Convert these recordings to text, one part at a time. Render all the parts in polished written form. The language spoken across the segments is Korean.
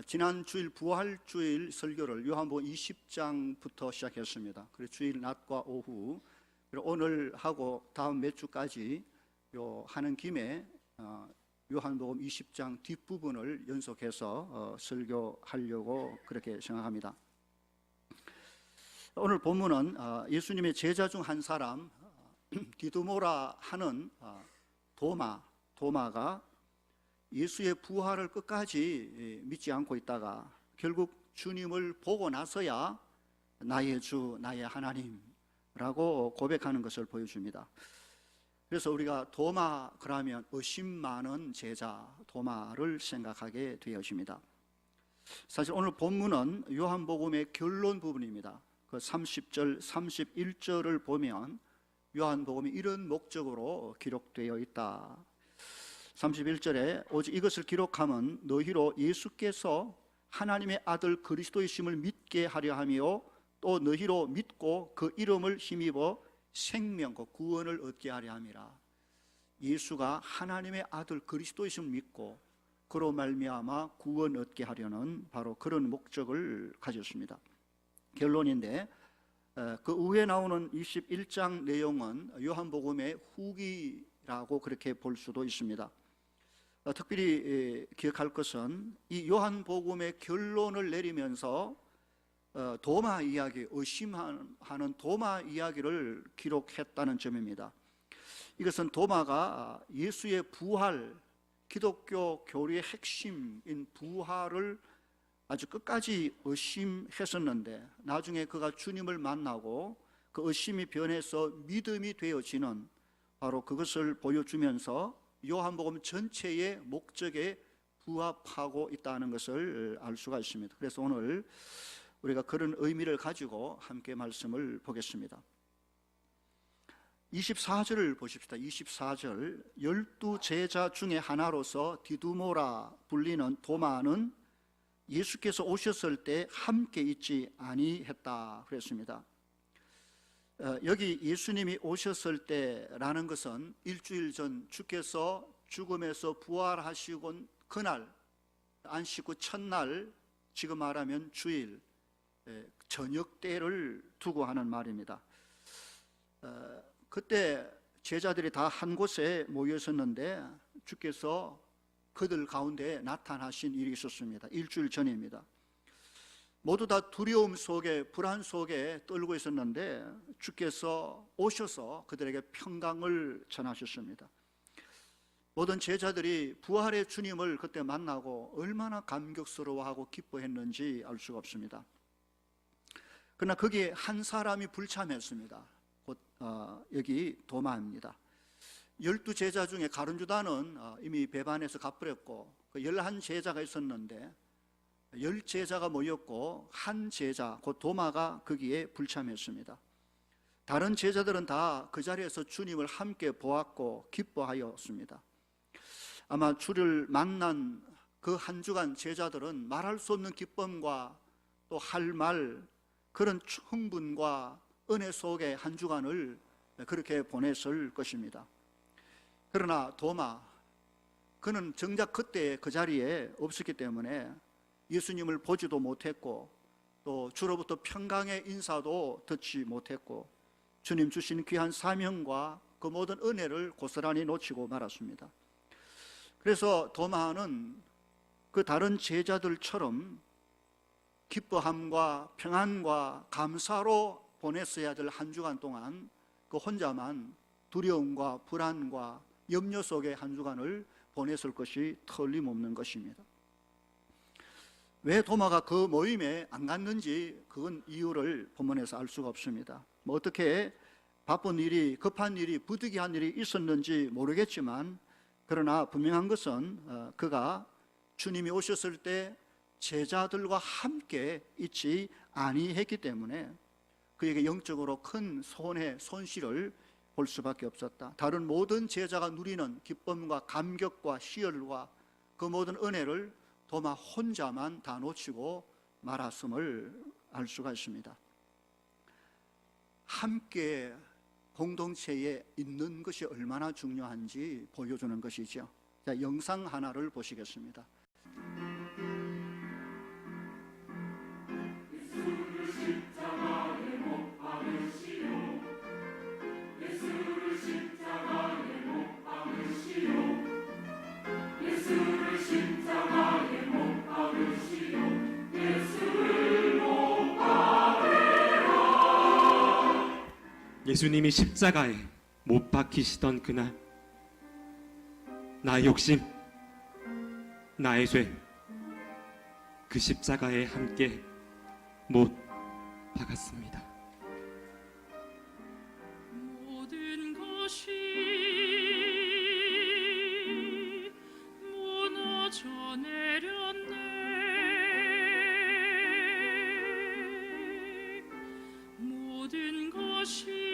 지난 주일 부활주일 설교를 요한복음 20장부터 시작했습니다. 그래서 주일 낮과 오후, 그리고 오늘 하고 다음 몇 주까지 하는 김에 요한복음 20장 뒷부분을 연속해서 설교하려고 그렇게 생각합니다. 오늘 본문은 예수님의 제자 중 한 사람 디두모라 하는 도마가 예수의 부활을 끝까지 믿지 않고 있다가 결국 주님을 보고 나서야 나의 주, 나의 하나님라고 고백하는 것을 보여줍니다. 그래서 우리가 도마 그러면 의심 많은 제자 도마를 생각하게 되어집니다. 사실 오늘 본문은 요한복음의 결론 부분입니다. 그 30절, 31절을 보면 요한복음이 이런 목적으로 기록되어 있다. 31절에 오직 이것을 기록함은 너희로 예수께서 하나님의 아들 그리스도이심을 믿게 하려 하며 또 너희로 믿고 그 이름을 힘입어 생명, 그 구원을 얻게 하려 함이라. 예수가 하나님의 아들 그리스도이심을 믿고 그로 말미암아 구원 얻게 하려는 바로 그런 목적을 가졌습니다. 결론인데 그 후에 나오는 21장 내용은 요한복음의 후기라고 그렇게 볼 수도 있습니다. 특별히 기억할 것은 이 요한복음의 결론을 내리면서 도마 이야기, 의심하는 도마 이야기를 기록했다는 점입니다. 이것은 도마가 예수의 부활, 기독교 교리의 핵심인 부활을 아주 끝까지 의심했었는데 나중에 그가 주님을 만나고 그 의심이 변해서 믿음이 되어지는 바로 그것을 보여주면서 요한복음 전체의 목적에 부합하고 있다는 것을 알 수가 있습니다. 그래서 오늘 우리가 그런 의미를 가지고 함께 말씀을 보겠습니다. 24절을 보십시다. 24절, 12 제자 중에 하나로서 디두모라 불리는 도마는 예수께서 오셨을 때 함께 있지 아니했다 그랬습니다. 여기 예수님이 오셨을 때라는 것은 일주일 전 주께서 죽음에서 부활하시곤 그날 안식 후 첫날, 지금 말하면 주일 저녁 때를 두고 하는 말입니다. 그때 제자들이 다 한 곳에 모여 있었는데 주께서 그들 가운데 나타나신 일이 있었습니다. 일주일 전입니다. 모두 다 두려움 속에, 불안 속에 떨고 있었는데 주께서 오셔서 그들에게 평강을 전하셨습니다. 모든 제자들이 부활의 주님을 그때 만나고 얼마나 감격스러워하고 기뻐했는지 알 수가 없습니다. 그러나 거기에 한 사람이 불참했습니다. 곧 여기 도마입니다. 12 제자 중에 가룟유다는 이미 배반해서 가버렸고 11 제자가 있었는데 10 제자가 모였고 한 제자, 곧 도마가 거기에 불참했습니다. 다른 제자들은 다 그 자리에서 주님을 함께 보았고 기뻐하였습니다. 아마 주를 만난 그 한 주간 제자들은 말할 수 없는 기쁨과 또 할 말, 그런 흥분과 은혜 속에 한 주간을 그렇게 보냈을 것입니다. 그러나 도마, 그는 정작 그때 그 자리에 없었기 때문에 예수님을 보지도 못했고 또 주로부터 평강의 인사도 듣지 못했고 주님 주신 귀한 사명과 그 모든 은혜를 고스란히 놓치고 말았습니다. 그래서 도마는 그 다른 제자들처럼 기뻐함과 평안과 감사로 보냈어야 될 한 주간 동안 그 혼자만 두려움과 불안과 염려 속에 한 주간을 보냈을 것이 틀림없는 것입니다. 왜 도마가 그 모임에 안 갔는지 그건 이유를 본문에서 알 수가 없습니다. 어떻게 바쁜 일이, 급한 일이, 부득이한 일이 있었는지 모르겠지만 그러나 분명한 것은 그가 주님이 오셨을 때 제자들과 함께 있지 아니했기 때문에 그에게 영적으로 큰 손해, 손실을 볼 수밖에 없었다. 다른 모든 제자가 누리는 기쁨과 감격과 희열과 그 모든 은혜를 도마 혼자만 다 놓치고 말았음을 알 수가 있습니다. 함께 공동체에 있는 것이 얼마나 중요한지 보여주는 것이죠. 자, 영상 하나를 보시겠습니다. 예수님이 십자가에 못 박히시던 그날, 나의 욕심, 나의 죄, 그 십자가에 함께 못 박았습니다. 모든 것이 무너져 내렸네. 모든 것이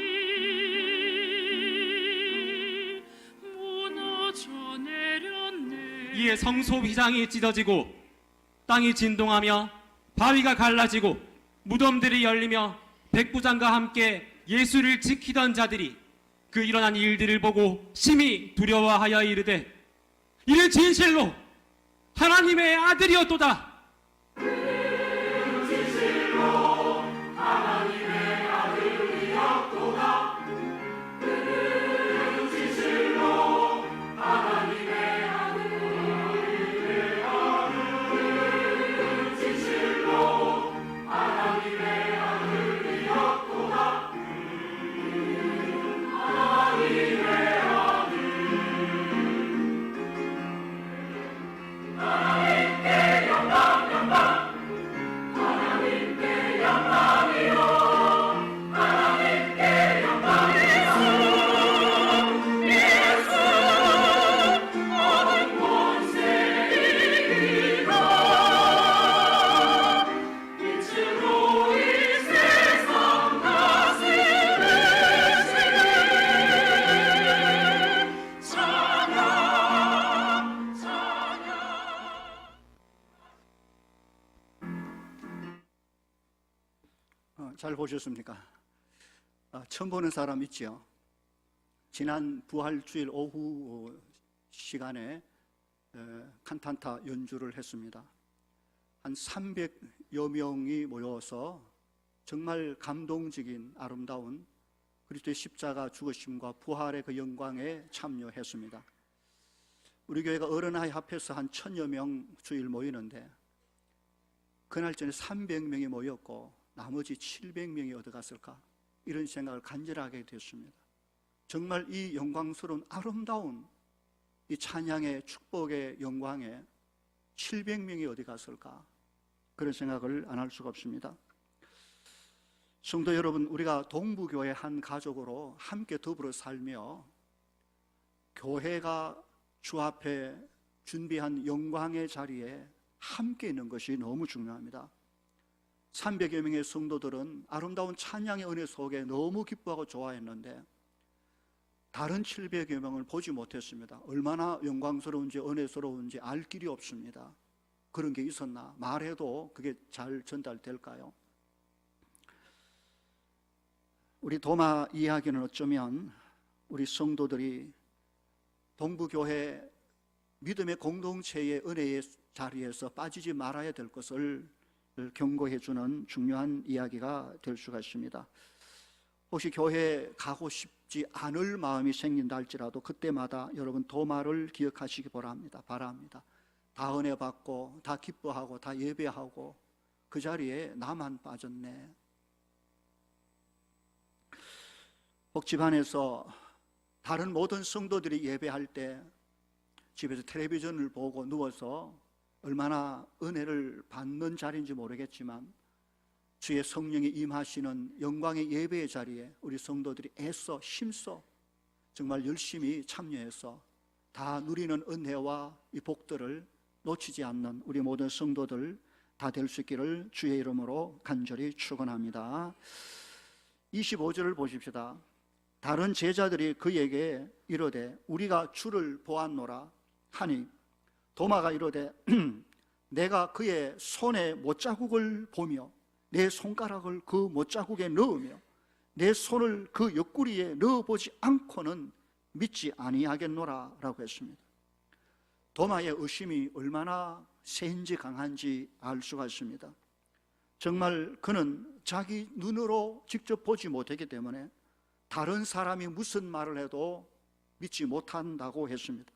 무너져 내렸네. 이에 성소 휘장이 찢어지고 땅이 진동하며 바위가 갈라지고 무덤들이 열리며 백부장과 함께 예수를 지키던 자들이 그 일어난 일들을 보고 심히 두려워하여 이르되 이는 진실로 하나님의 아들이었도다. 잘 보셨습니까? 처음 보는 사람 있죠? 지난 부활주일 오후 시간에 칸탄타 연주를 했습니다. 한 300여 명이 모여서 정말 감동적인 아름다운 그리스도의 십자가 죽으심과 부활의 그 영광에 참여했습니다. 우리 교회가 어른아이 합해서 한 1000여 명 주일 모이는데 그날 전에 300명이 모였고 나머지 700명이 어디 갔을까? 이런 생각을 간절하게 됐습니다. 정말 이 영광스러운 아름다운 이 찬양의 축복의 영광에 700명이 어디 갔을까? 그런 생각을 안 할 수가 없습니다. 성도 여러분, 우리가 동부교회 한 가족으로 함께 더불어 살며 교회가 주 앞에 준비한 영광의 자리에 함께 있는 것이 너무 중요합니다. 300여 명의 성도들은 아름다운 찬양의 은혜 속에 너무 기뻐하고 좋아했는데 다른 700여 명을 보지 못했습니다. 얼마나 영광스러운지 은혜스러운지 알 길이 없습니다. 그런 게 있었나? 말해도 그게 잘 전달될까요? 우리 도마 이야기는 어쩌면 우리 성도들이 동부교회 믿음의 공동체의 은혜의 자리에서 빠지지 말아야 될 것을 경고해 주는 중요한 이야기가 될 수가 있습니다. 혹시 교회 가고 싶지 않을 마음이 생긴다 할지라도 그때마다 여러분 도마를 기억하시기 바랍니다. 다 은혜 받고 다 기뻐하고 다 예배하고 그 자리에 나만 빠졌네. 혹 집안에서 다른 모든 성도들이 예배할 때 집에서 텔레비전을 보고 누워서 얼마나 은혜를 받는 자리인지 모르겠지만 주의 성령이 임하시는 영광의 예배의 자리에 우리 성도들이 애써 힘써 정말 열심히 참여해서 다 누리는 은혜와 이 복들을 놓치지 않는 우리 모든 성도들 다 될 수 있기를 주의 이름으로 간절히 축원합니다. 25절을 보십시다. 다른 제자들이 그에게 이르되 우리가 주를 보았노라 하니 도마가 이르되 내가 그의 손에 못자국을 보며 내 손가락을 그 못자국에 넣으며 내 손을 그 옆구리에 넣어보지 않고는 믿지 아니하겠노라 라고 했습니다. 도마의 의심이 얼마나 세인지 강한지 알 수가 있습니다. 정말 그는 자기 눈으로 직접 보지 못했기 때문에 다른 사람이 무슨 말을 해도 믿지 못한다고 했습니다.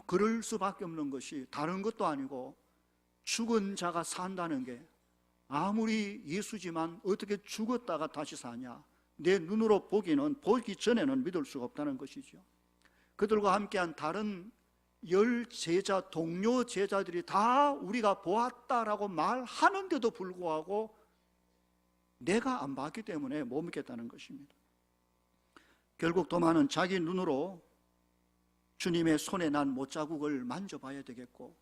그럴 수밖에 없는 것이 다른 것도 아니고 죽은 자가 산다는 게 아무리 예수지만 어떻게 죽었다가 다시 사냐, 내 눈으로 보기 전에는 믿을 수가 없다는 것이죠. 그들과 함께한 다른 10제자, 동료 제자들이 다 우리가 보았다라고 말하는데도 불구하고 내가 안 봤기 때문에 못 믿겠다는 것입니다. 결국 도마는 자기 눈으로 주님의 손에 난 못자국을 만져봐야 되겠고,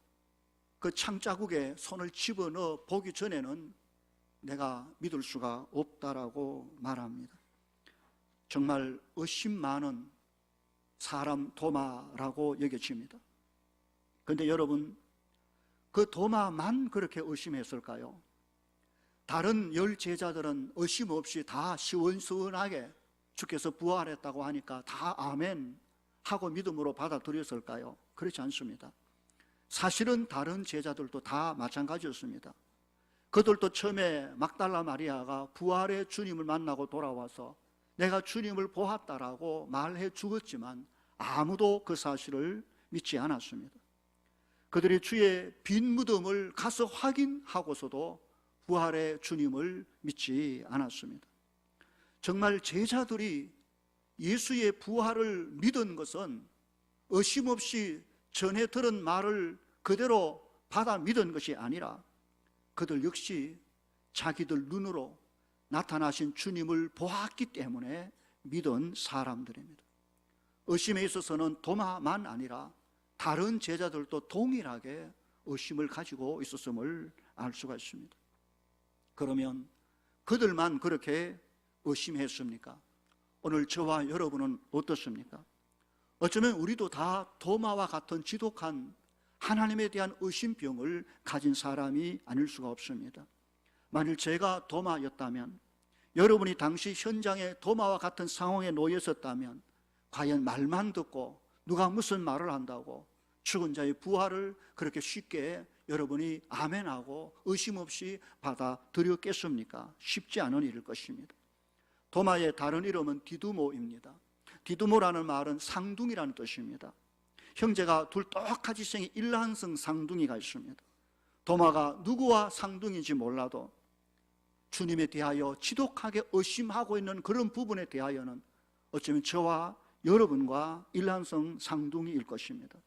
그 창자국에 손을 집어넣어 보기 전에는 내가 믿을 수가 없다라고 말합니다. 정말 의심 많은 사람 도마라고 여겨집니다. 그런데 여러분, 그 도마만 그렇게 의심했을까요? 다른 10제자들은 의심 없이 다 시원시원하게 주께서 부활했다고 하니까 다 아멘 하고 믿음으로 받아들였을까요? 그렇지 않습니다. 사실은 다른 제자들도 다 마찬가지였습니다. 그들도 처음에 막달라 마리아가 부활의 주님을 만나고 돌아와서 내가 주님을 보았다라고 말해 주었지만 아무도 그 사실을 믿지 않았습니다. 그들이 주의 빈 무덤을 가서 확인하고서도 부활의 주님을 믿지 않았습니다. 정말 제자들이 예수의 부활을 믿은 것은 의심 없이 전에 들은 말을 그대로 받아 믿은 것이 아니라 그들 역시 자기들 눈으로 나타나신 주님을 보았기 때문에 믿은 사람들입니다. 의심에 있어서는 도마만 아니라 다른 제자들도 동일하게 의심을 가지고 있었음을 알 수가 있습니다. 그러면 그들만 그렇게 의심했습니까? 오늘 저와 여러분은 어떻습니까? 어쩌면 우리도 다 도마와 같은 지독한 하나님에 대한 의심병을 가진 사람이 아닐 수가 없습니다. 만일 제가 도마였다면, 여러분이 당시 현장에 도마와 같은 상황에 놓여 있었다면 과연 말만 듣고 누가 무슨 말을 한다고 죽은 자의 부활을 그렇게 쉽게 여러분이 아멘하고 의심 없이 받아들였겠습니까? 쉽지 않은 일일 것입니다. 도마의 다른 이름은 디두모입니다. 디두모라는 말은 상둥이라는 뜻입니다. 형제가 둘 똑같이 생긴 일란성 상둥이가 있습니다. 도마가 누구와 상둥인지 몰라도 주님에 대하여 지독하게 의심하고 있는 그런 부분에 대하여는 어쩌면 저와 여러분과 일란성 상둥이일 것입니다.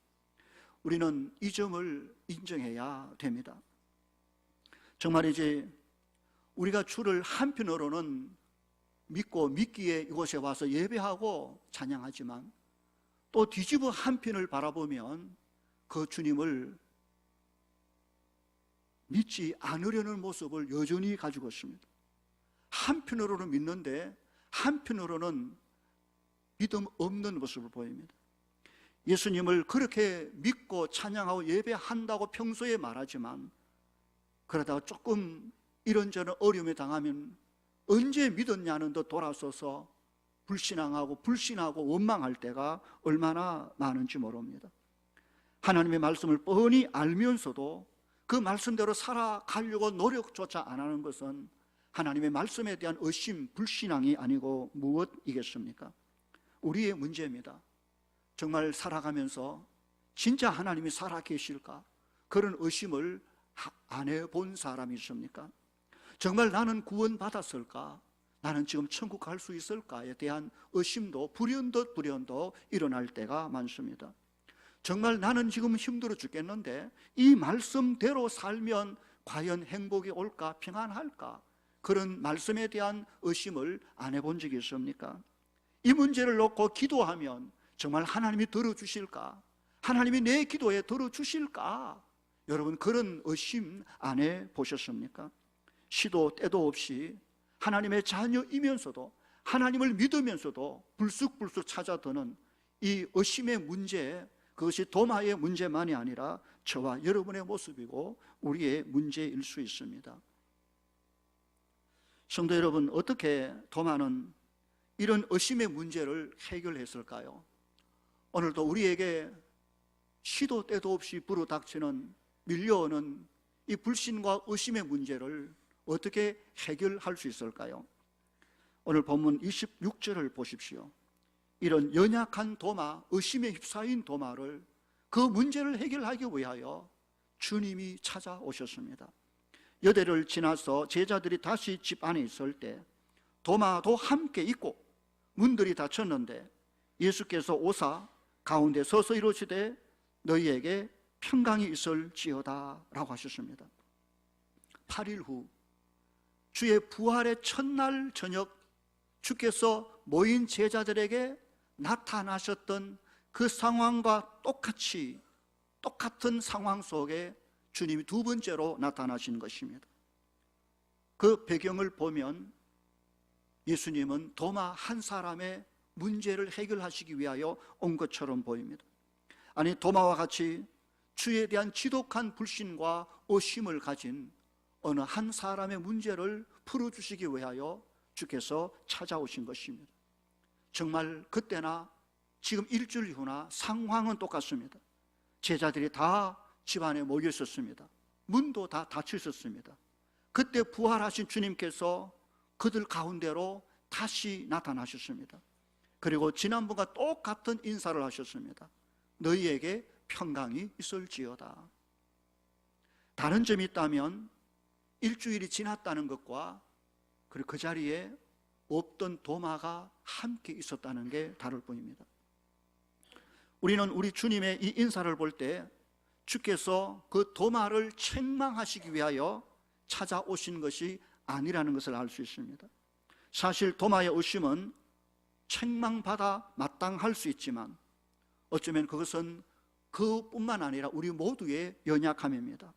우리는 이 점을 인정해야 됩니다. 정말이지 우리가 주를 한편으로는 믿고 믿기에 이곳에 와서 예배하고 찬양하지만 또 뒤집어 한편을 바라보면 그 주님을 믿지 않으려는 모습을 여전히 가지고 있습니다. 한편으로는 믿는데 한편으로는 믿음 없는 모습을 보입니다. 예수님을 그렇게 믿고 찬양하고 예배한다고 평소에 말하지만 그러다가 조금 이런저런 어려움에 당하면 언제 믿었냐는 듯 돌아서서 불신하고 원망할 때가 얼마나 많은지 모릅니다. 하나님의 말씀을 뻔히 알면서도 그 말씀대로 살아가려고 노력조차 안 하는 것은 하나님의 말씀에 대한 의심, 불신앙이 아니고 무엇이겠습니까? 우리의 문제입니다. 정말 살아가면서 진짜 하나님이 살아계실까? 그런 의심을 안 해본 사람이 있습니까? 정말 나는 구원받았을까? 나는 지금 천국 갈 수 있을까에 대한 의심도 불현듯 일어날 때가 많습니다. 정말 나는 지금 힘들어 죽겠는데 이 말씀대로 살면 과연 행복이 올까? 평안할까? 그런 말씀에 대한 의심을 안 해본 적이 있습니까? 이 문제를 놓고 기도하면 정말 하나님이 들어주실까? 하나님이 내 기도에 들어주실까? 여러분 그런 의심 안 해보셨습니까? 시도 때도 없이 하나님의 자녀이면서도 하나님을 믿으면서도 불쑥불쑥 찾아드는 이 의심의 문제, 그것이 도마의 문제만이 아니라 저와 여러분의 모습이고 우리의 문제일 수 있습니다. 성도 여러분, 어떻게 도마는 이런 의심의 문제를 해결했을까요? 오늘도 우리에게 시도 때도 없이 불어닥치는 밀려오는 이 불신과 의심의 문제를 어떻게 해결할 수 있을까요? 오늘 본문 26절을 보십시오. 이런 연약한 도마, 의심에 휩싸인 도마를 그 문제를 해결하기 위하여 주님이 찾아오셨습니다. 여대를 지나서 제자들이 다시 집 안에 있을 때 도마도 함께 있고 문들이 닫혔는데 예수께서 오사 가운데 서서 이르시되 너희에게 평강이 있을지어다 라고 하셨습니다. 8일 후 주의 부활의 첫날 저녁 주께서 모인 제자들에게 나타나셨던 그 상황과 똑같은 상황 속에 주님이 두 번째로 나타나신 것입니다. 그 배경을 보면 예수님은 도마 한 사람의 문제를 해결하시기 위하여 온 것처럼 보입니다. 아니, 도마와 같이 주에 대한 지독한 불신과 의심을 가진 어느 한 사람의 문제를 풀어주시기 위하여 주께서 찾아오신 것입니다. 정말 그때나 지금 일주일 후나 상황은 똑같습니다. 제자들이 다 집안에 모여 있었습니다. 문도 다 닫혀 있었습니다. 그때 부활하신 주님께서 그들 가운데로 다시 나타나셨습니다. 그리고 지난번과 똑같은 인사를 하셨습니다. 너희에게 평강이 있을지어다. 다른 점이 있다면 일주일이 지났다는 것과 그리고 그 자리에 없던 도마가 함께 있었다는 게 다를 뿐입니다. 우리는 우리 주님의 이 인사를 볼 때 주께서 그 도마를 책망하시기 위하여 찾아오신 것이 아니라는 것을 알 수 있습니다. 사실 도마의 의심은 책망받아 마땅할 수 있지만 어쩌면 그것은 그뿐만 아니라 우리 모두의 연약함입니다.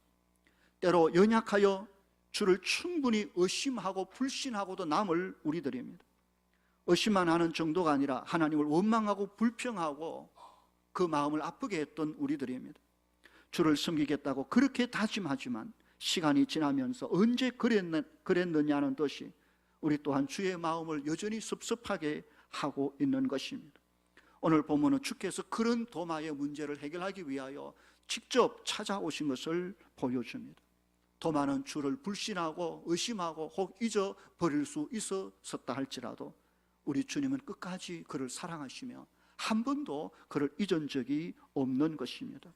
때로 연약하여 주를 충분히 의심하고 불신하고도 남을 우리들입니다. 의심만 하는 정도가 아니라 하나님을 원망하고 불평하고 그 마음을 아프게 했던 우리들입니다. 주를 섬기겠다고 그렇게 다짐하지만 시간이 지나면서 언제 그랬느냐는 듯이 우리 또한 주의 마음을 여전히 섭섭하게 하고 있는 것입니다. 오늘 본문은 주께서 그런 도마의 문제를 해결하기 위하여 직접 찾아오신 것을 보여줍니다. 도마는 주를 불신하고 의심하고 혹 잊어버릴 수 있었다 할지라도 우리 주님은 끝까지 그를 사랑하시며 한 번도 그를 잊은 적이 없는 것입니다.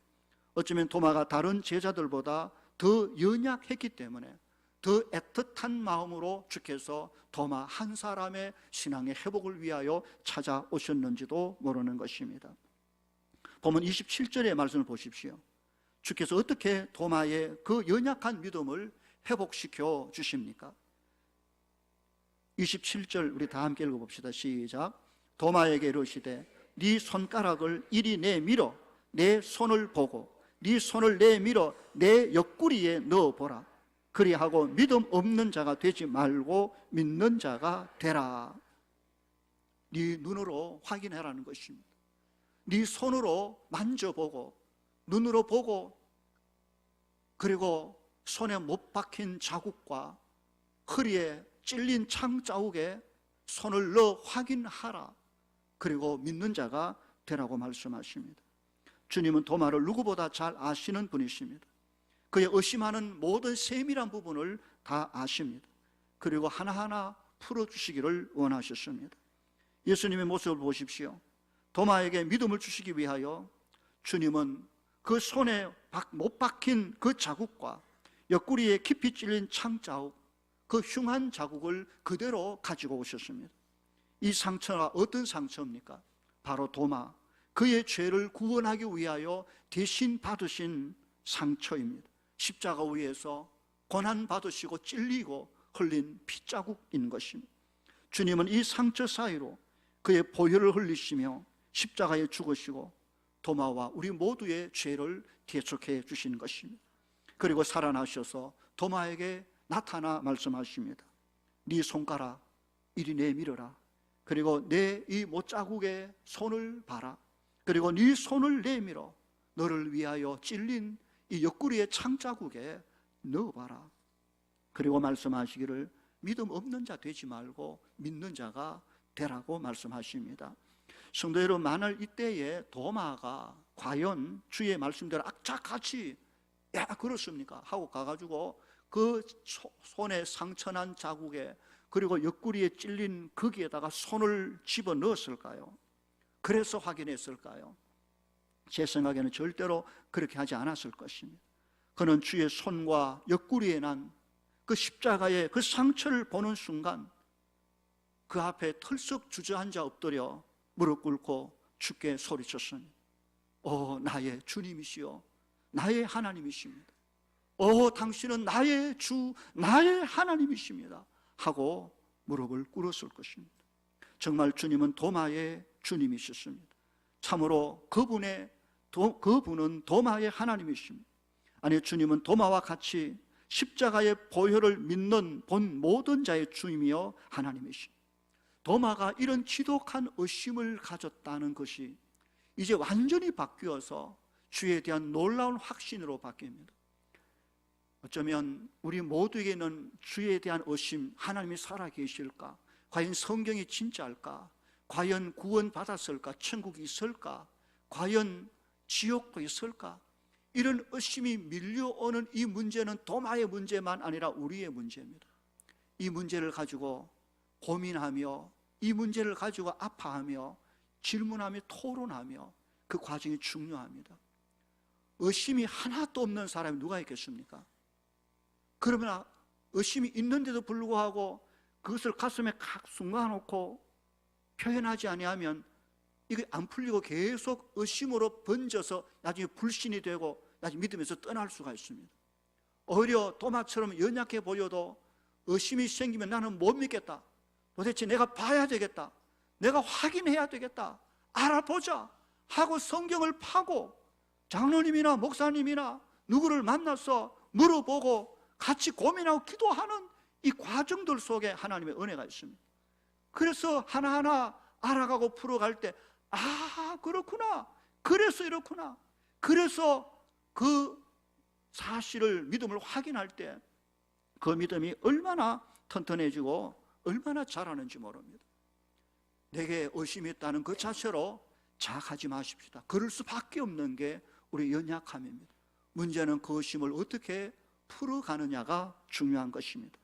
어쩌면 도마가 다른 제자들보다 더 연약했기 때문에 더 애틋한 마음으로 주께서 도마 한 사람의 신앙의 회복을 위하여 찾아오셨는지도 모르는 것입니다. 보면 27절의 말씀을 보십시오. 주께서 어떻게 도마의 그 연약한 믿음을 회복시켜 주십니까? 27절 우리 다 함께 읽어봅시다. 시작. 도마에게 이르시되 네 손가락을 이리 내밀어 내 손을 보고 네 손을 내밀어 내 옆구리에 넣어보라. 그리하고 믿음 없는 자가 되지 말고 믿는 자가 되라. 네 눈으로 확인해라는 것입니다. 네 손으로 만져보고 눈으로 보고 그리고 손에 못 박힌 자국과 허리에 찔린 창 자국에 손을 넣어 확인하라. 그리고 믿는 자가 되라고 말씀하십니다. 주님은 도마를 누구보다 잘 아시는 분이십니다. 그의 의심하는 모든 세밀한 부분을 다 아십니다. 그리고 하나하나 풀어주시기를 원하셨습니다. 예수님의 모습을 보십시오. 도마에게 믿음을 주시기 위하여 주님은 그 손에 못 박힌 그 자국과 옆구리에 깊이 찔린 창자국, 그 흉한 자국을 그대로 가지고 오셨습니다. 이 상처가 어떤 상처입니까? 바로 도마, 그의 죄를 구원하기 위하여 대신 받으신 상처입니다. 십자가 위에서 고난받으시고 찔리고 흘린 피자국인 것입니다. 주님은 이 상처 사이로 그의 보혈을 흘리시며 십자가에 죽으시고 도마와 우리 모두의 죄를 대속해 주신 것입니다. 그리고 살아나셔서 도마에게 나타나 말씀하십니다. 네 손가락 이리 내밀어라. 그리고 내 이 못자국에 손을 봐라. 그리고 네 손을 내밀어 너를 위하여 찔린 이 옆구리의 창자국에 넣어봐라. 그리고 말씀하시기를 믿음 없는 자 되지 말고 믿는 자가 되라고 말씀하십니다. 성도 여러분, 만일 이때에 도마가 과연 주의 말씀대로 악착같이 야 그렇습니까? 하고 가가지고 그 손에 상처난 자국에 그리고 옆구리에 찔린 거기에다가 손을 집어넣었을까요? 그래서 확인했을까요? 제 생각에는 절대로 그렇게 하지 않았을 것입니다. 그는 주의 손과 옆구리에 난 그 십자가의 그 상처를 보는 순간 그 앞에 털썩 주저앉아 엎드려 무릎 꿇고 주께 소리쳤습니다. 오, 나의 주님이시여, 나의 하나님이십니다. 오, 당신은 나의 주, 나의 하나님이십니다 하고 무릎을 꿇었을 것입니다. 정말 주님은 도마의 주님이셨습니다. 참으로 그분은 도마의 하나님이십니다. 아니, 주님은 도마와 같이 십자가의 보혈을 믿는 본 모든 자의 주님이여 하나님이십니다. 도마가 이런 지독한 의심을 가졌다는 것이 이제 완전히 바뀌어서 주에 대한 놀라운 확신으로 바뀝니다. 어쩌면 우리 모두에게는 주에 대한 의심, 하나님이 살아계실까? 과연 성경이 진짜일까? 과연 구원 받았을까? 천국이 있을까? 과연 지옥도 있을까? 이런 의심이 밀려오는 이 문제는 도마의 문제만 아니라 우리의 문제입니다. 이 문제를 가지고 고민하며, 이 문제를 가지고 아파하며, 질문하며, 토론하며, 그 과정이 중요합니다. 의심이 하나도 없는 사람이 누가 있겠습니까? 그러면 의심이 있는데도 불구하고 그것을 가슴에 칵 숨겨놓고 표현하지 아니하면 이게 안 풀리고 계속 의심으로 번져서 나중에 불신이 되고 나중에 믿음에서 떠날 수가 있습니다. 오히려 도마처럼 연약해 보여도 의심이 생기면 나는 못 믿겠다. 도대체 내가 봐야 되겠다. 내가 확인해야 되겠다. 알아보자 하고 성경을 파고 장로님이나 목사님이나 누구를 만나서 물어보고 같이 고민하고 기도하는 이 과정들 속에 하나님의 은혜가 있습니다. 그래서 하나하나 알아가고 풀어갈 때, 아, 그렇구나, 그래서 이렇구나, 그래서 그 사실을, 믿음을 확인할 때 그 믿음이 얼마나 튼튼해지고 얼마나 자라는지 모릅니다. 내게 의심이 있다는 그 자체로 자학하지 마십시다. 그럴 수밖에 없는 게 우리 연약함입니다. 문제는 그 의심을 어떻게 풀어가느냐가 중요한 것입니다.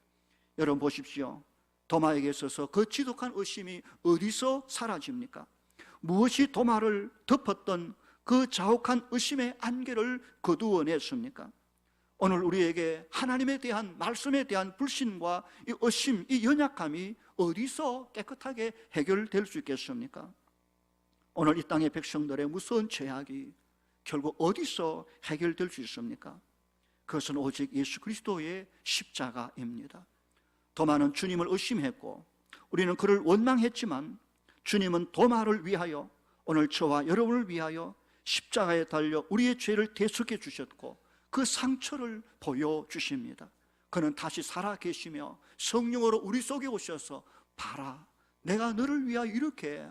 여러분 보십시오. 도마에게 있어서 그 지독한 의심이 어디서 사라집니까? 무엇이 도마를 덮었던 그 자욱한 의심의 안개를 거두어냈습니까? 오늘 우리에게 하나님에 대한, 말씀에 대한 불신과 이 의심, 이 연약함이 어디서 깨끗하게 해결될 수 있겠습니까? 오늘 이 땅의 백성들의 무서운 죄악이 결국 어디서 해결될 수 있습니까? 그것은 오직 예수 그리스도의 십자가입니다. 도마는 주님을 의심했고 우리는 그를 원망했지만 주님은 도마를 위하여, 오늘 저와 여러분을 위하여 십자가에 달려 우리의 죄를 대속해 주셨고 그 상처를 보여주십니다. 그는 다시 살아계시며 성령으로 우리 속에 오셔서, 봐라, 내가 너를 위하여 이렇게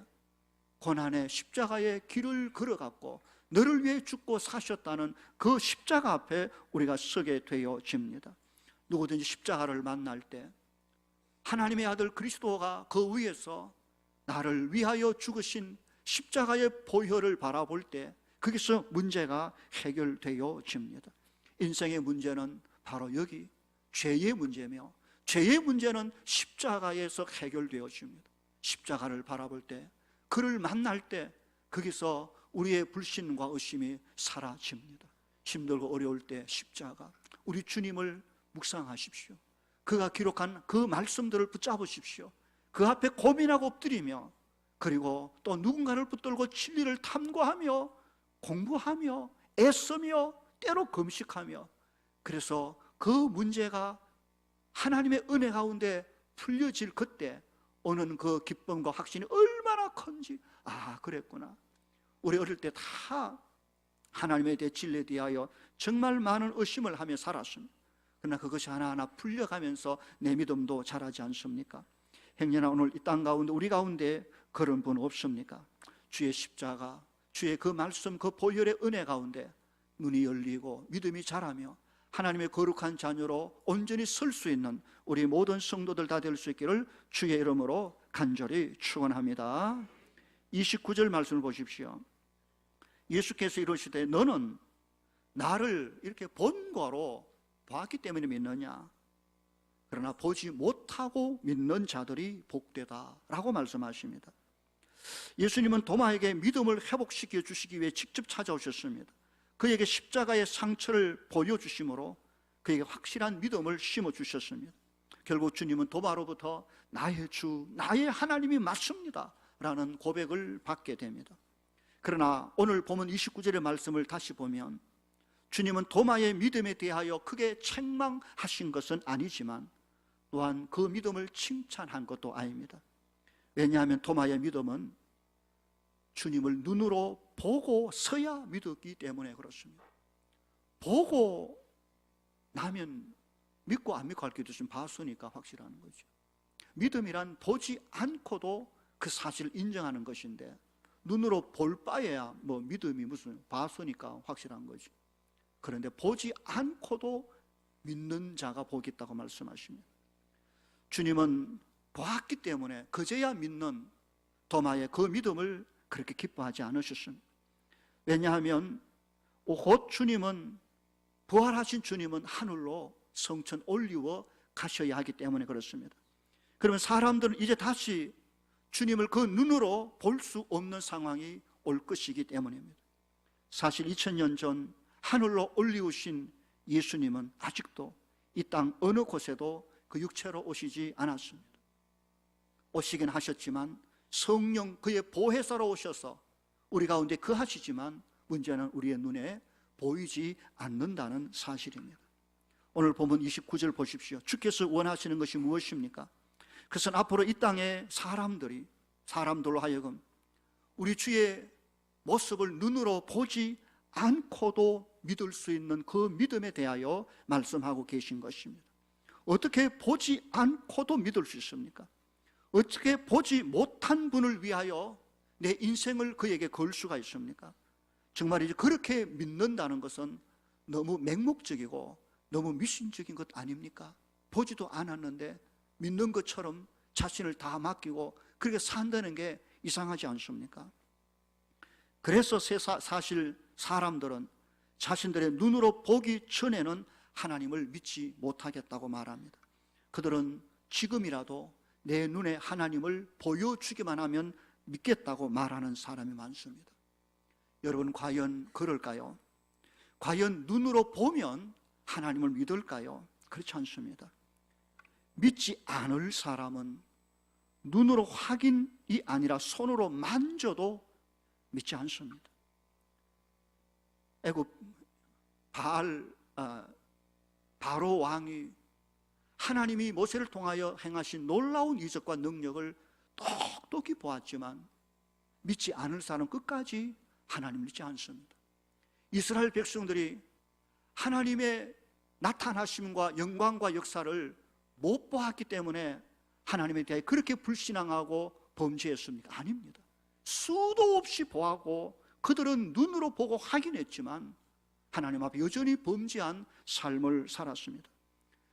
고난의 십자가의 길을 걸어갔고 너를 위해 죽고 사셨다는 그 십자가 앞에 우리가 서게 되어집니다. 누구든지 십자가를 만날 때 하나님의 아들 그리스도가 그 위에서 나를 위하여 죽으신 십자가의 보혈을 바라볼 때 거기서 문제가 해결되어집니다. 인생의 문제는 바로 여기 죄의 문제며, 죄의 문제는 십자가에서 해결되어집니다. 십자가를 바라볼 때, 그를 만날 때 거기서 우리의 불신과 의심이 사라집니다. 힘들고 어려울 때 십자가, 우리 주님을 묵상하십시오. 그가 기록한 그 말씀들을 붙잡으십시오. 그 앞에 고민하고 엎드리며, 그리고 또 누군가를 붙들고 진리를 탐구하며 공부하며 애쓰며 때로 금식하며, 그래서 그 문제가 하나님의 은혜 가운데 풀려질 그때 오는 그 기쁨과 확신이 얼마나 큰지, 아, 그랬구나. 우리 어릴 때 다 하나님에 대해 진리에 대하여 정말 많은 의심을 하며 살았습니다. 그러나 그것이 하나하나 풀려가면서 내 믿음도 자라지 않습니까? 행여나 오늘 이 땅 가운데, 우리 가운데 그런 분 없습니까? 주의 십자가, 주의 그 말씀, 그 보혈의 은혜 가운데 눈이 열리고 믿음이 자라며 하나님의 거룩한 자녀로 온전히 설 수 있는 우리 모든 성도들 다 될 수 있기를 주의 이름으로 간절히 축원합니다. 29절 말씀을 보십시오. 예수께서 이러시되 너는 나를 이렇게 본거로 보았기 때문에 믿느냐? 그러나 보지 못하고 믿는 자들이 복되다 라고 말씀하십니다. 예수님은 도마에게 믿음을 회복시켜 주시기 위해 직접 찾아오셨습니다. 그에게 십자가의 상처를 보여주심으로 그에게 확실한 믿음을 심어주셨습니다. 결국 주님은 도마로부터 나의 주, 나의 하나님이 맞습니다 라는 고백을 받게 됩니다. 그러나 오늘 본문 29절의 말씀을 다시 보면 주님은 도마의 믿음에 대하여 크게 책망하신 것은 아니지만 또한 그 믿음을 칭찬한 것도 아닙니다. 왜냐하면 도마의 믿음은 주님을 눈으로 보고서야 믿었기 때문에 그렇습니다. 보고 나면 믿고 안 믿고 할 게 없으면 봤으니까 확실한 거죠. 믿음이란 보지 않고도 그 사실을 인정하는 것인데 눈으로 볼 바에야 뭐 믿음이 무슨 봤으니까 확실한 거죠. 그런데 보지 않고도 믿는 자가 복이 있다고 말씀하십니다. 주님은 보았기 때문에 그제야 믿는 도마의 그 믿음을 그렇게 기뻐하지 않으셨습니다. 왜냐하면 곧 주님은, 부활하신 주님은 하늘로 성천 올리워 가셔야 하기 때문에 그렇습니다. 그러면 사람들은 이제 다시 주님을 그 눈으로 볼 수 없는 상황이 올 것이기 때문입니다. 사실 2000년 전 하늘로 올리우신 예수님은 아직도 이 땅 어느 곳에도 그 육체로 오시지 않았습니다. 오시긴 하셨지만 성령 그의 보혜사로 오셔서 우리 가운데 거하시지만 문제는 우리의 눈에 보이지 않는다는 사실입니다. 오늘 본문 29절 보십시오. 주께서 원하시는 것이 무엇입니까? 그것은 앞으로 이 땅의 사람들로 하여금 우리 주의 모습을 눈으로 보지 않고도 믿을 수 있는 그 믿음에 대하여 말씀하고 계신 것입니다. 어떻게 보지 않고도 믿을 수 있습니까? 어떻게 보지 못한 분을 위하여 내 인생을 그에게 걸 수가 있습니까? 정말 이제 그렇게 믿는다는 것은 너무 맹목적이고 너무 미신적인 것 아닙니까? 보지도 않았는데 믿는 것처럼 자신을 다 맡기고 그렇게 산다는 게 이상하지 않습니까? 그래서 사실 사람들은 자신들의 눈으로 보기 전에는 하나님을 믿지 못하겠다고 말합니다. 그들은 지금이라도 내 눈에 하나님을 보여주기만 하면 믿겠다고 말하는 사람이 많습니다. 여러분, 과연 그럴까요? 과연 눈으로 보면 하나님을 믿을까요? 그렇지 않습니다. 믿지 않을 사람은 눈으로 확인이 아니라 손으로 만져도 믿지 않습니다. 애굽 바로 왕이 하나님이 모세를 통하여 행하신 놀라운 이적과 능력을 똑똑히 보았지만 믿지 않을 사람은 끝까지 하나님 믿지 않습니다. 이스라엘 백성들이 하나님의 나타나심과 영광과 역사를 못 보았기 때문에 하나님에 대해 그렇게 불신앙하고 범죄했습니까? 아닙니다. 수도 없이 보았고 그들은 눈으로 보고 확인했지만 하나님 앞에 여전히 범죄한 삶을 살았습니다.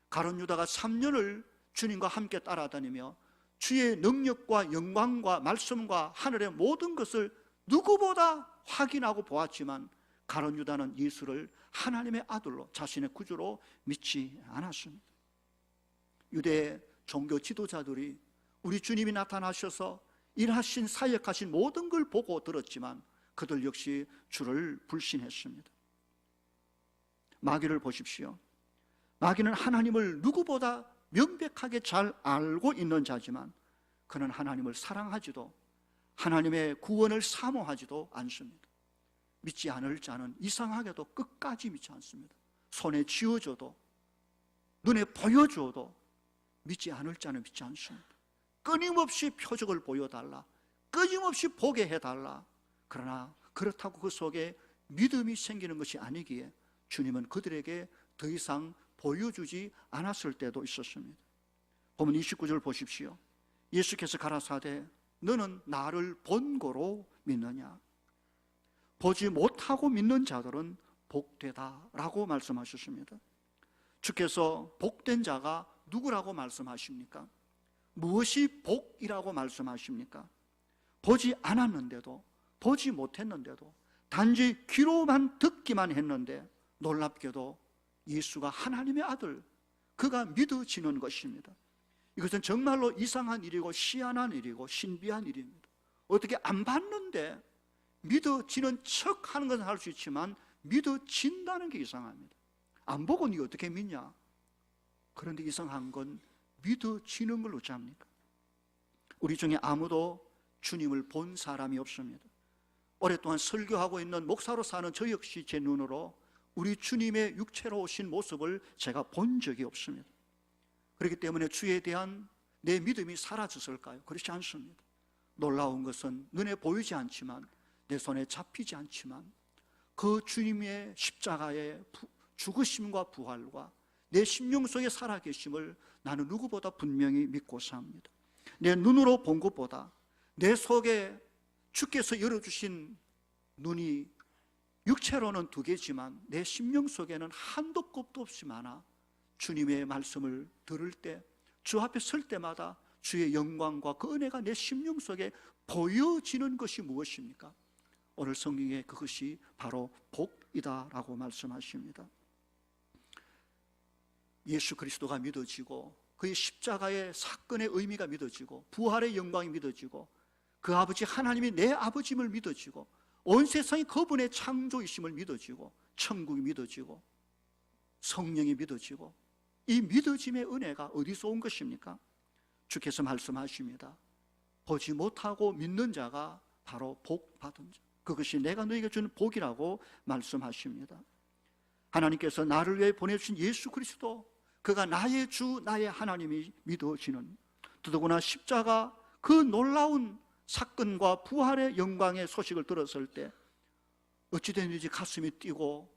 가룟 유다가 3년을 주님과 함께 따라다니며 주의 능력과 영광과 말씀과 하늘의 모든 것을 누구보다 확인하고 보았지만 가룟 유다는 예수를 하나님의 아들로 자신의 구주로 믿지 않았습니다. 유대 종교 지도자들이 우리 주님이 나타나셔서 일하신 사역하신 모든 걸 보고 들었지만 그들 역시 주를 불신했습니다. 마귀를 보십시오. 마귀는 하나님을 누구보다 명백하게 잘 알고 있는 자지만 그는 하나님을 사랑하지도 하나님의 구원을 사모하지도 않습니다. 믿지 않을 자는 이상하게도 끝까지 믿지 않습니다. 손에 쥐어줘도 눈에 보여줘도 믿지 않을 자는 믿지 않습니다. 끊임없이 표적을 보여달라, 끊임없이 보게 해달라. 그러나 그렇다고 그 속에 믿음이 생기는 것이 아니기에 주님은 그들에게 더 이상 보여주지 않았을 때도 있었습니다. 보면 29절 보십시오. 예수께서 가라사대 너는 나를 본고로 믿느냐? 보지 못하고 믿는 자들은 복되다 라고 말씀하셨습니다. 주께서 복된 자가 누구라고 말씀하십니까? 무엇이 복이라고 말씀하십니까? 보지 않았는데도 보지 못했는데도 단지 귀로만 듣기만 했는데 놀랍게도 예수가 하나님의 아들, 그가 믿어지는 것입니다. 이것은 정말로 이상한 일이고 희한한 일이고 신비한 일입니다. 어떻게 안 봤는데 믿어지는 척 하는 것은 할 수 있지만 믿어진다는 게 이상합니다. 안 보고 니 어떻게 믿냐? 그런데 이상한 건 믿어지는 걸 어찌합니까? 우리 중에 아무도 주님을 본 사람이 없습니다. 오랫동안 설교하고 있는 목사로 사는 저 역시 제 눈으로 우리 주님의 육체로 오신 모습을 제가 본 적이 없습니다. 그렇기 때문에 주에 대한 내 믿음이 사라졌을까요? 그렇지 않습니다. 놀라운 것은 눈에 보이지 않지만, 내 손에 잡히지 않지만, 그 주님의 십자가의 죽으심과 부활과 내 심령 속에 살아계심을 나는 누구보다 분명히 믿고 삽니다. 내 눈으로 본 것보다 내 속에 주께서 열어주신 눈이 육체로는 2개지만 내 심령 속에는 한도 끝도 없이 많아 주님의 말씀을 들을 때, 주 앞에 설 때마다 주의 영광과 그 은혜가 내 심령 속에 보여지는 것이 무엇입니까? 오늘 성경에 그것이 바로 복이다라고 말씀하십니다. 예수 그리스도가 믿어지고 그의 십자가의 사건의 의미가 믿어지고 부활의 영광이 믿어지고 그 아버지 하나님이 내 아버지임을 믿어지고 온 세상이 그분의 창조이심을 믿어지고 천국이 믿어지고 성령이 믿어지고, 이 믿어짐의 은혜가 어디서 온 것입니까? 주께서 말씀하십니다. 보지 못하고 믿는 자가 바로 복 받은 자, 그것이 내가 너에게 준 복이라고 말씀하십니다. 하나님께서 나를 위해 보내주신 예수 그리스도, 그가 나의 주 나의 하나님이 믿어지는, 더더구나 십자가 그 놀라운 사건과 부활의 영광의 소식을 들었을 때 어찌 됐는지 가슴이 뛰고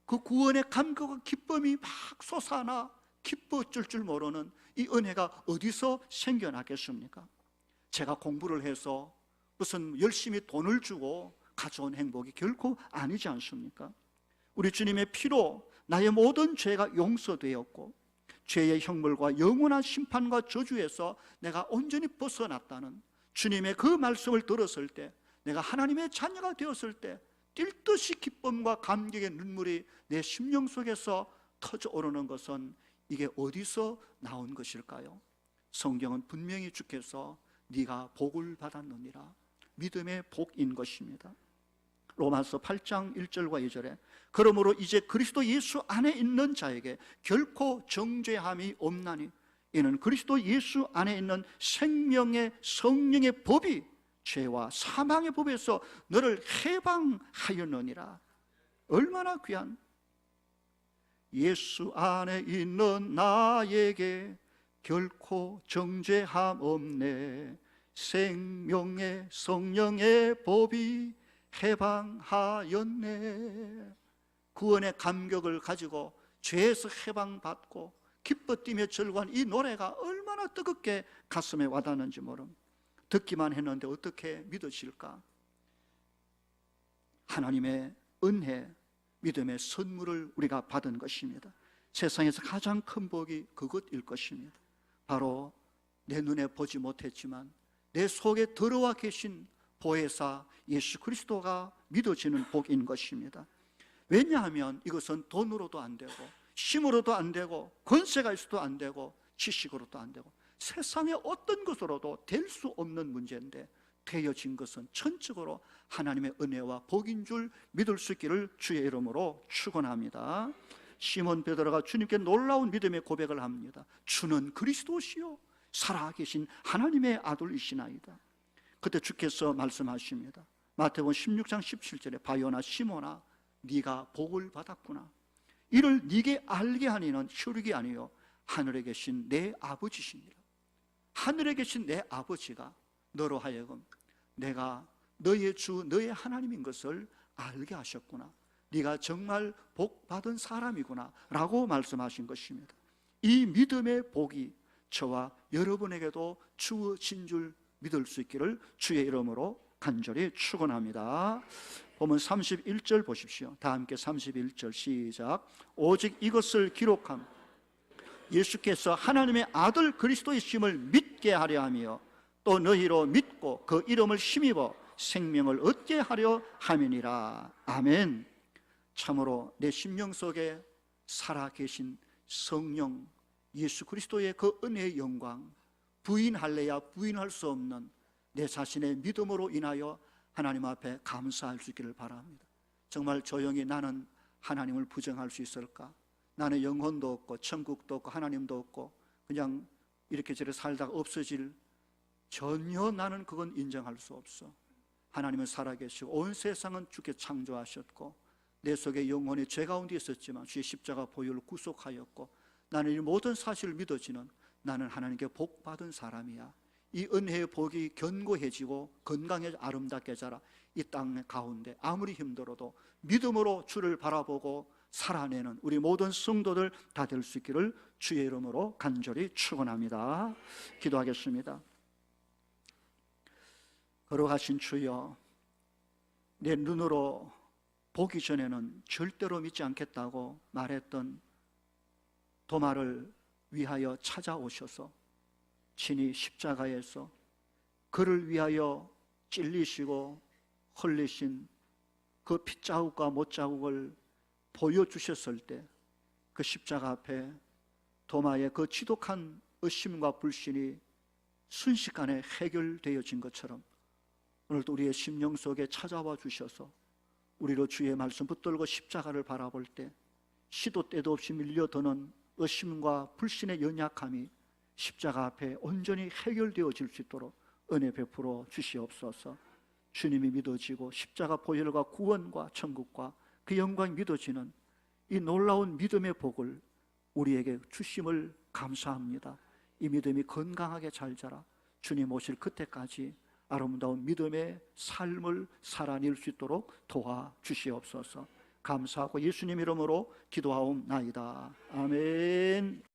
그 구원의 감격과 기쁨이 막 솟아나 기뻐 줄 모르는 이 은혜가 어디서 생겨나겠습니까? 제가 공부를 해서 무슨 열심히 돈을 주고 가져온 행복이 결코 아니지 않습니까? 우리 주님의 피로 나의 모든 죄가 용서되었고 죄의 형벌과 영원한 심판과 저주에서 내가 온전히 벗어났다는 주님의 그 말씀을 들었을 때, 내가 하나님의 자녀가 되었을 때 뛸 듯이 기쁨과 감격의 눈물이 내 심령 속에서 터져 오르는 것은 이게 어디서 나온 것일까요? 성경은 분명히 주께서 네가 복을 받았느니라, 믿음의 복인 것입니다. 로마서 8장 1절과 2절에 그러므로 이제 그리스도 예수 안에 있는 자에게 결코 정죄함이 없나니 이는 그리스도 예수 안에 있는 생명의 성령의 법이 죄와 사망의 법에서 너를 해방하였느니라. 얼마나 귀한, 예수 안에 있는 나에게 결코 정죄함 없네, 생명의 성령의 법이 해방하였네. 구원의 감격을 가지고 죄에서 해방받고 기뻐 뛰며 절구한 이 노래가 얼마나 뜨겁게 가슴에 와닿는지 모릅니다. 듣기만 했는데 어떻게 믿어질까? 하나님의 은혜, 믿음의 선물을 우리가 받은 것입니다. 세상에서 가장 큰 복이 그것일 것입니다. 바로 내 눈에 보지 못했지만 내 속에 들어와 계신 보혜사 예수 그리스도가 믿어지는 복인 것입니다. 왜냐하면 이것은 돈으로도 안 되고 힘으로도 안 되고 권세가 있어도 안 되고 지식으로도 안 되고 세상의 어떤 것으로도 될 수 없는 문제인데, 되어진 것은 전적으로 하나님의 은혜와 복인 줄 믿을 수 있기를 주의 이름으로 축원합니다. 시몬 베드로가 주님께 놀라운 믿음의 고백을 합니다. 주는 그리스도시요 살아계신 하나님의 아들이시나이다. 그때 주께서 말씀하십니다. 마태복음 16장 17절에 바요나 시몬아 네가 복을 받았구나. 이를 네게 알게 하니는 혈육이 아니요 하늘에 계신 내 아버지시니라. 하늘에 계신 내 아버지가 너로 하여금 내가 너의 주 너의 하나님인 것을 알게 하셨구나. 네가 정말 복 받은 사람이구나 라고 말씀하신 것입니다. 이 믿음의 복이 저와 여러분에게도 주어진 줄 믿을 수 있기를 주의 이름으로 간절히 축원합니다. 보면 31절 보십시오. 다 함께 31절 시작. 오직 이것을 기록함 예수께서 하나님의 아들 그리스도이심을 믿게 하려 하며 또 너희로 믿고 그 이름을 힘입어 생명을 얻게 하려 함이니라. 아멘. 참으로 내 심령 속에 살아계신 성령 예수 그리스도의 그 은혜의 영광, 부인할래야 부인할 수 없는 내 자신의 믿음으로 인하여 하나님 앞에 감사할 수 있기를 바랍니다. 정말 조용히 나는 하나님을 부정할 수 있을까? 나는 영혼도 없고 천국도 없고 하나님도 없고 그냥 이렇게 저렇게 살다가 없어질, 전혀 나는 그건 인정할 수 없어. 하나님은 살아계시고 온 세상은 주께 창조하셨고 내 속에 영혼이 죄 가운데 있었지만 주의 십자가 보혈로 구속하였고 나는 이 모든 사실을 믿어지는, 나는 하나님께 복 받은 사람이야. 이 은혜의 복이 견고해지고 건강해 아름답게 자라 이 땅 가운데 아무리 힘들어도 믿음으로 주를 바라보고 살아내는 우리 모든 성도들 다 될 수 있기를 주의 이름으로 간절히 축원합니다. 기도하겠습니다. 걸어가신 주여, 내 눈으로 보기 전에는 절대로 믿지 않겠다고 말했던 도마를 위하여 찾아오셔서 친히 십자가에서 그를 위하여 찔리시고 흘리신 그 핏자국과 못자국을 보여주셨을 때 그 십자가 앞에 도마의 그 지독한 의심과 불신이 순식간에 해결되어진 것처럼 오늘도 우리의 심령 속에 찾아와 주셔서 우리로 주의 말씀 붙들고 십자가를 바라볼 때 시도 때도 없이 밀려드는 의심과 불신의 연약함이 십자가 앞에 온전히 해결되어질 수 있도록 은혜 베풀어 주시옵소서. 주님이 믿어지고 십자가 보혈과 구원과 천국과 그 영광이 믿어지는 이 놀라운 믿음의 복을 우리에게 주심을 감사합니다. 이 믿음이 건강하게 잘 자라 주님 오실 그때까지 아름다운 믿음의 삶을 살아낼 수 있도록 도와주시옵소서. 감사하고 예수님 이름으로 기도하옵나이다. 아멘.